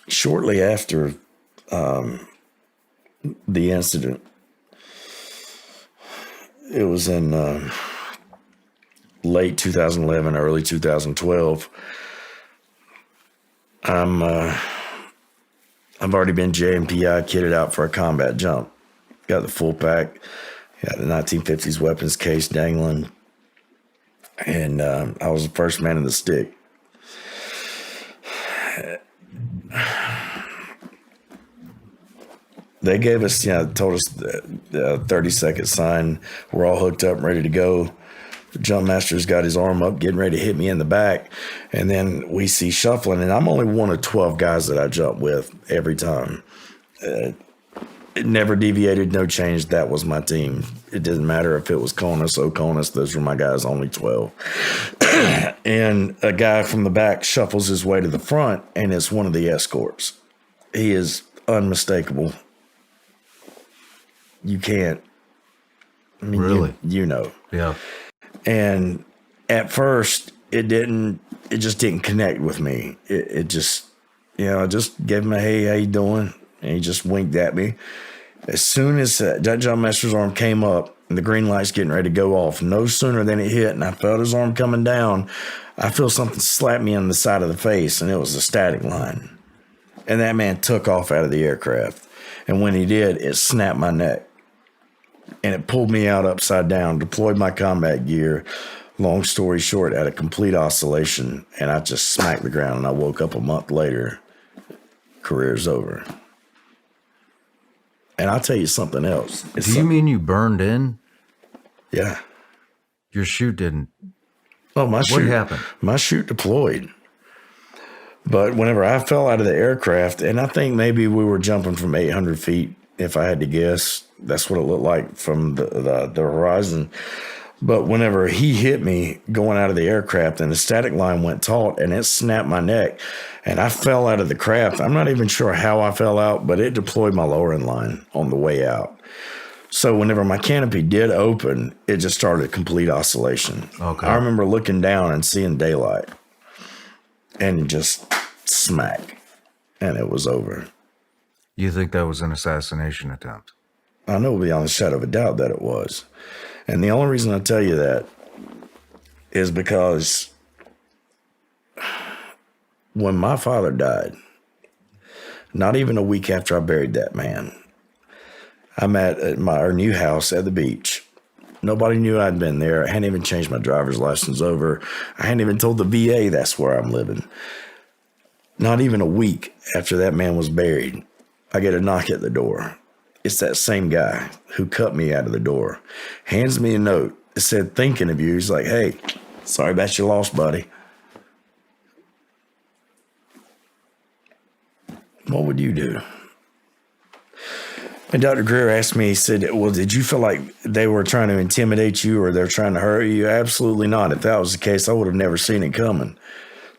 shortly after the incident, it was in late 2011, early 2012. I've already been JMPI kitted out for a combat jump. Got the full pack. Got the 1950s weapons case dangling. And I was the first man in the stick. They gave us, told us the 30-second sign. We're all hooked up and ready to go. The jump master's got his arm up, getting ready to hit me in the back. And then we see shuffling, and I'm only one of 12 guys that I jump with every time. It never deviated, no change. That was my team. It didn't matter if it was Conus, O'Conus. Those were my guys, only 12. And a guy from the back shuffles his way to the front, and it's one of the escorts. He is unmistakable. You can't. I mean, really? You know. Yeah. And at first, it just didn't connect with me. It just, I just gave him a, hey, how you doing? And he just winked at me. As soon as that jump master's arm came up and the green light's getting ready to go off, no sooner than it hit and I felt his arm coming down, I feel something slap me on the side of the face, and it was a static line. And that man took off out of the aircraft. And when he did, it snapped my neck. And it pulled me out upside down, deployed my combat gear. Long story short, had a complete oscillation, and I just smacked the ground, and I woke up a month later. Career's over. And I'll tell you something else. Do you mean you burned in? Yeah. Your chute didn't. Oh, what happened? My chute deployed. But whenever I fell out of the aircraft, and I think maybe we were jumping from 800 feet, if I had to guess, that's what it looked like from the horizon. But whenever he hit me going out of the aircraft, and the static line went taut, and it snapped my neck, and I fell out of the craft. I'm not even sure how I fell out, but it deployed my lowering line on the way out. So whenever my canopy did open, it just started a complete oscillation. Okay. I remember looking down and seeing daylight, and just smack, and it was over. You think that was an assassination attempt? I know beyond a shadow of a doubt that it was. And the only reason I tell you that is because when my father died, not even a week after I buried that man, I'm at our new house at the beach. Nobody knew I'd been there. I hadn't even changed my driver's license over. I hadn't even told the VA that's where I'm living. Not even a week after that man was buried, I get a knock at the door. It's that same guy who cut me out of the door. Hands me a note. It said, thinking of you. He's like, hey, sorry about your loss, buddy. What would you do? And Dr. Greer asked me, he said, well, did you feel like they were trying to intimidate you or they're trying to hurt you? Absolutely not. If that was the case, I would have never seen it coming.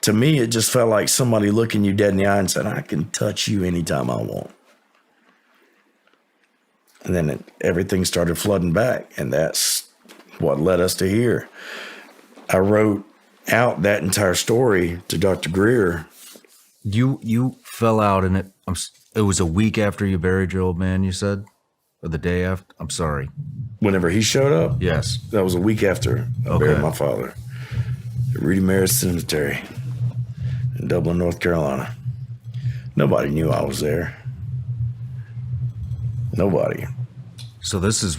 To me, it just felt like somebody looking you dead in the eye and said, I can touch you anytime I want. And then everything started flooding back, and that's what led us to here. I wrote out that entire story to Dr. Greer. You fell out, and it was a week after you buried your old man, you said? Or the day after? I'm sorry. Whenever he showed up? Yes. That was a week after I buried my father at Rudy Maris Cemetery in Dublin, North Carolina. Nobody knew I was there. Nobody. So this is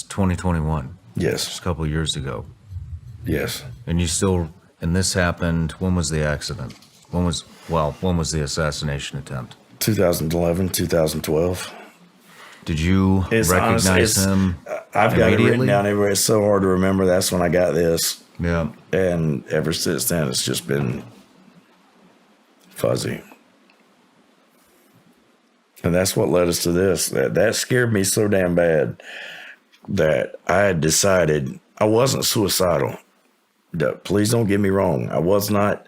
2021. Yes. Just a couple of years ago. Yes. And this happened, when was the accident? When was the assassination attempt? 2011, 2012. Did you recognize him? I've got it written down everywhere. It's so hard to remember. That's when I got this. Yeah. And ever since then, it's just been fuzzy. And that's what led us to this. That scared me so damn bad that I had decided I wasn't suicidal. Please don't get me wrong. I was not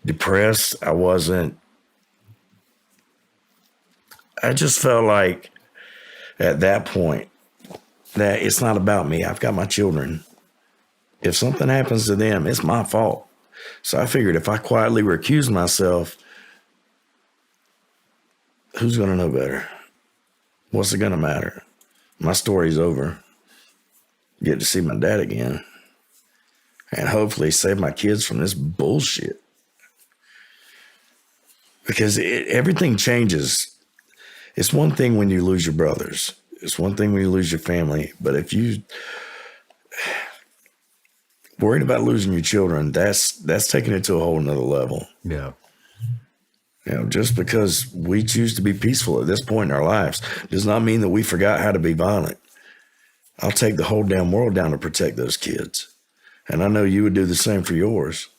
depressed. I just felt like at that point that it's not about me. I've got my children. If something happens to them, it's my fault. So I figured if I quietly recuse myself, who's going to know better? What's it going to matter? My story's over. Get to see my dad again. And hopefully save my kids from this bullshit. Because everything changes. It's one thing when you lose your brothers. It's one thing when you lose your family. But if you worried about losing your children, that's taking it to a whole nother level. Yeah. You know, just because we choose to be peaceful at this point in our lives does not mean that we forgot how to be violent. I'll take the whole damn world down to protect those kids. And I know you would do the same for yours.